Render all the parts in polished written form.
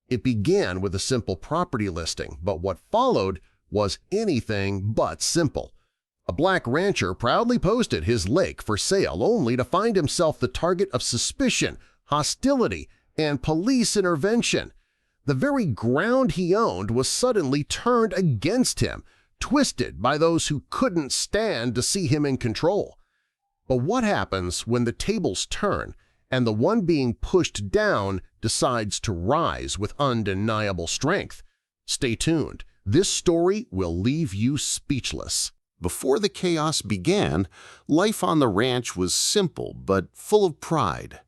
It began with a simple property listing, but what followed was anything but simple. A black rancher proudly posted his lake for sale only to find himself the target of suspicion, hostility, and police intervention. The very ground he owned was suddenly turned against him, twisted by those who couldn't stand to see him in control. But what happens when the tables turn and the one being pushed down decides to rise with undeniable strength? Stay tuned. This story will leave you speechless. Before the chaos began, life on the ranch was simple but full of pride.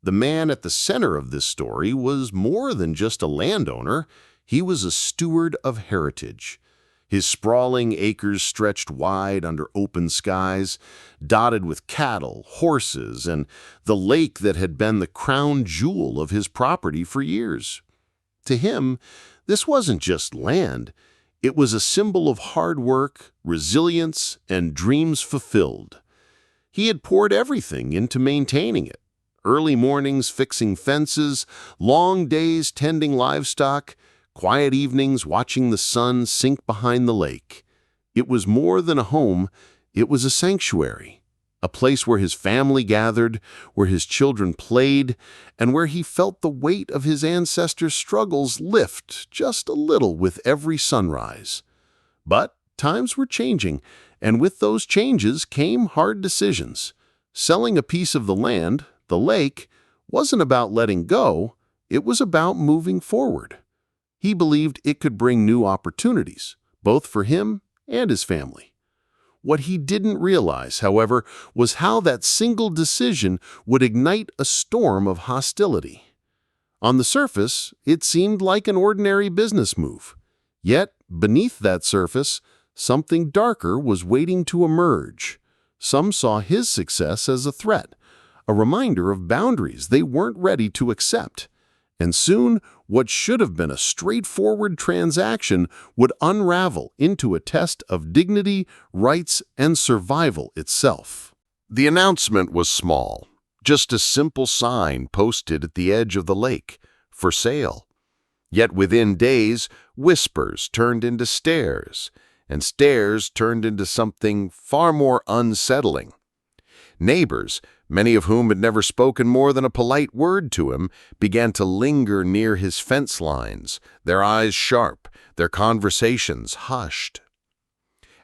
The man at the center of this story was more than just a landowner. He was a steward of heritage. His sprawling acres stretched wide under open skies, dotted with cattle, horses, and the lake that had been the crown jewel of his property for years. To him, this wasn't just land. It was a symbol of hard work, resilience, and dreams fulfilled. He had poured everything into maintaining it. Early mornings fixing fences, long days tending livestock, quiet evenings watching the sun sink behind the lake. It was more than a home, it was a sanctuary. A place where his family gathered, where his children played, and where he felt the weight of his ancestors' struggles lift just a little with every sunrise. But times were changing, and with those changes came hard decisions. Selling a piece of the land, the lake, wasn't about letting go, it was about moving forward. He believed it could bring new opportunities, both for him and his family. What he didn't realize, however, was how that single decision would ignite a storm of hostility. On the surface, it seemed like an ordinary business move. Yet, beneath that surface, something darker was waiting to emerge. Some saw his success as a threat, a reminder of boundaries they weren't ready to accept. And soon, what should have been a straightforward transaction would unravel into a test of dignity, rights, and survival itself. The announcement was small, just a simple sign posted at the edge of the lake, for sale. Yet within days, whispers turned into stares, and stares turned into something far more unsettling. Neighbors, many of whom had never spoken more than a polite word to him, began to linger near his fence lines, their eyes sharp, their conversations hushed.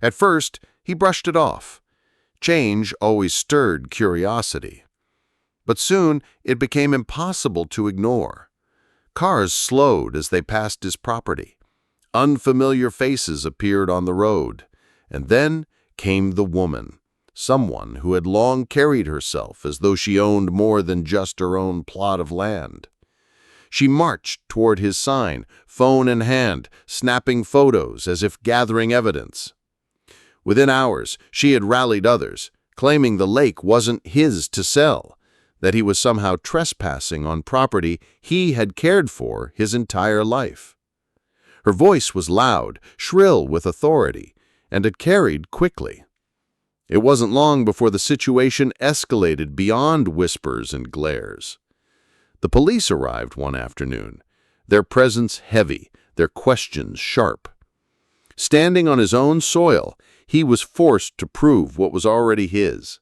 At first, he brushed it off. Change always stirred curiosity. But soon, it became impossible to ignore. Cars slowed as they passed his property. Unfamiliar faces appeared on the road. And then came the woman. Someone who had long carried herself as though she owned more than just her own plot of land. She marched toward his sign, phone in hand, snapping photos as if gathering evidence. Within hours, she had rallied others, claiming the lake wasn't his to sell, that he was somehow trespassing on property he had cared for his entire life. Her voice was loud, shrill with authority, and it carried quickly. It wasn't long before the situation escalated beyond whispers and glares. The police arrived one afternoon, their presence heavy, their questions sharp. Standing on his own soil, he was forced to prove what was already his.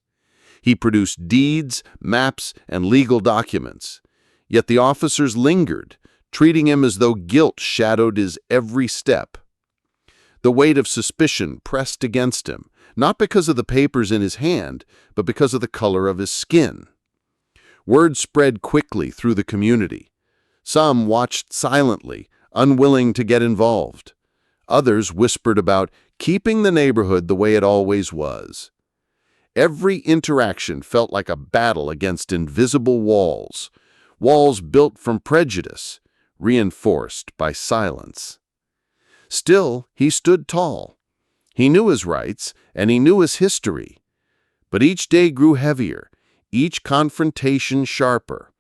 He produced deeds, maps, and legal documents. Yet the officers lingered, treating him as though guilt shadowed his every step. The weight of suspicion pressed against him, not because of the papers in his hand, but because of the color of his skin. Word spread quickly through the community. Some watched silently, unwilling to get involved. Others whispered about keeping the neighborhood the way it always was. Every interaction felt like a battle against invisible walls, walls built from prejudice, reinforced by silence. Still, he stood tall. He knew his rights, and he knew his history. But each day grew heavier, each confrontation sharper.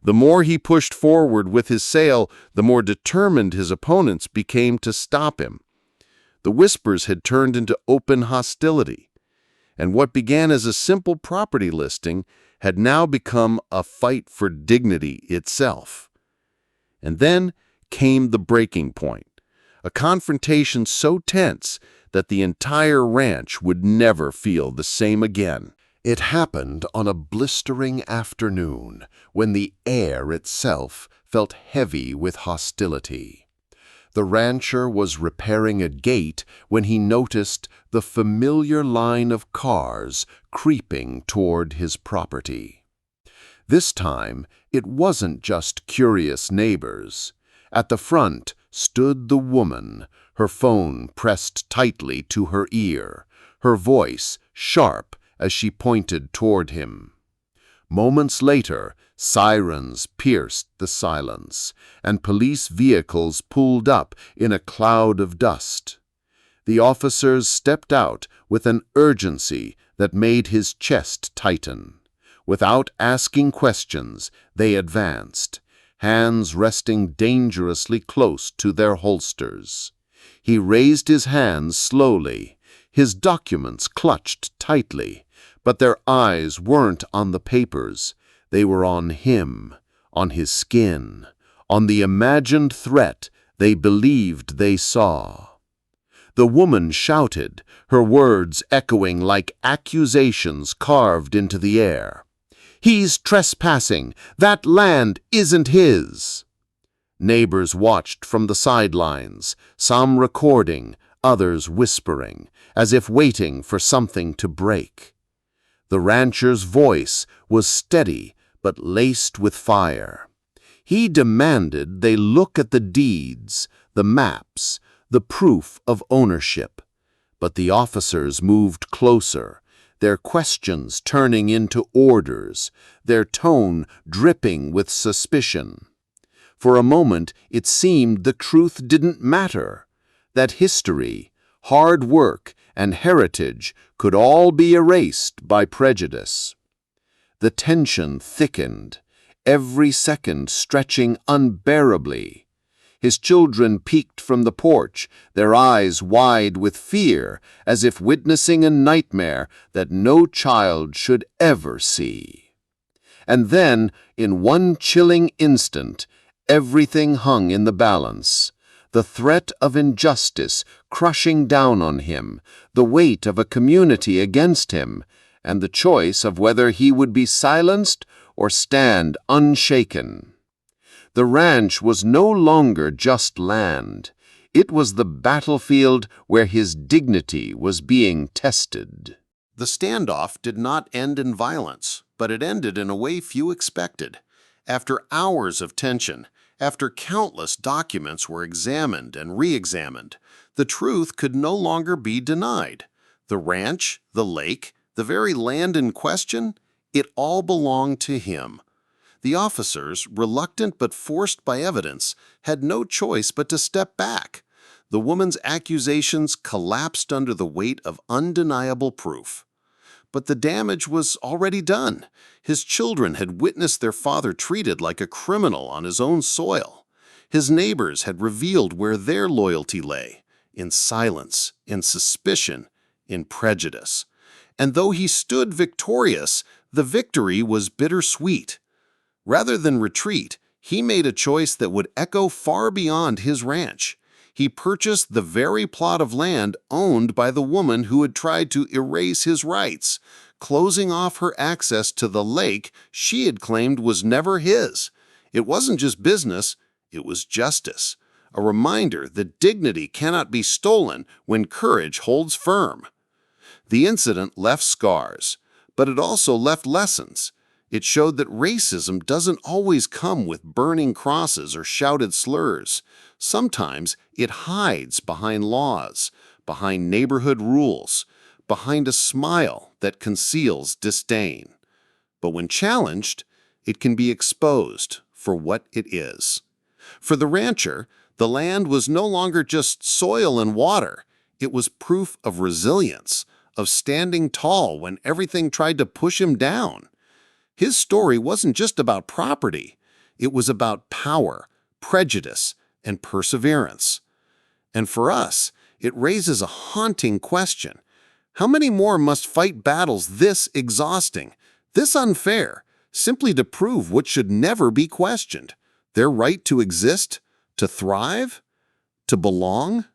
The more he pushed forward with his sale, the more determined his opponents became to stop him. The whispers had turned into open hostility, and what began as a simple property listing had now become a fight for dignity itself. And then came the breaking point. A confrontation so tense that the entire ranch would never feel the same again. It happened on a blistering afternoon when the air itself felt heavy with hostility. The rancher was repairing a gate when he noticed the familiar line of cars creeping toward his property. This time, it wasn't just curious neighbors. At the front stood the woman, her phone pressed tightly to her ear, her voice sharp as she pointed toward him. Moments later, sirens pierced the silence, and police vehicles pulled up in a cloud of dust. The officers stepped out with an urgency that made his chest tighten. Without asking questions, they advanced, hands resting dangerously close to their holsters. He raised his hands slowly, his documents clutched tightly, but their eyes weren't on the papers. They were on him, on his skin, on the imagined threat they believed they saw. The woman shouted, her words echoing like accusations carved into the air. "He's trespassing! That land isn't his!" Neighbors watched from the sidelines, some recording, others whispering, as if waiting for something to break. The rancher's voice was steady but laced with fire. He demanded they look at the deeds, the maps, the proof of ownership. But the officers moved closer, their questions turning into orders, their tone dripping with suspicion. For a moment, it seemed the truth didn't matter, that history, hard work, and heritage could all be erased by prejudice. The tension thickened, every second stretching unbearably. His children peeked from the porch, their eyes wide with fear, as if witnessing a nightmare that no child should ever see. And then, in one chilling instant, everything hung in the balance. The threat of injustice crushing down on him, the weight of a community against him, and the choice of whether he would be silenced or stand unshaken. The ranch was no longer just land. It was the battlefield where his dignity was being tested. The standoff did not end in violence, but it ended in a way few expected. After hours of tension, after countless documents were examined and re-examined, the truth could no longer be denied. The ranch, the lake, the very land in question, it all belonged to him. The officers, reluctant but forced by evidence, had no choice but to step back. The woman's accusations collapsed under the weight of undeniable proof. But the damage was already done. His children had witnessed their father treated like a criminal on his own soil. His neighbors had revealed where their loyalty lay, in silence, in suspicion, in prejudice. And though he stood victorious, the victory was bittersweet. Rather than retreat, he made a choice that would echo far beyond his ranch. He purchased the very plot of land owned by the woman who had tried to erase his rights, closing off her access to the lake she had claimed was never his. It wasn't just business, it was justice, a reminder that dignity cannot be stolen when courage holds firm. The incident left scars, but it also left lessons. It showed that racism doesn't always come with burning crosses or shouted slurs. Sometimes it hides behind laws, behind neighborhood rules, behind a smile that conceals disdain. But when challenged, it can be exposed for what it is. For the rancher, the land was no longer just soil and water. It was proof of resilience, of standing tall when everything tried to push him down. His story wasn't just about property. It was about power, prejudice, and perseverance. And for us, it raises a haunting question. How many more must fight battles this exhausting, this unfair, simply to prove what should never be questioned? Their right to exist, To thrive? To belong?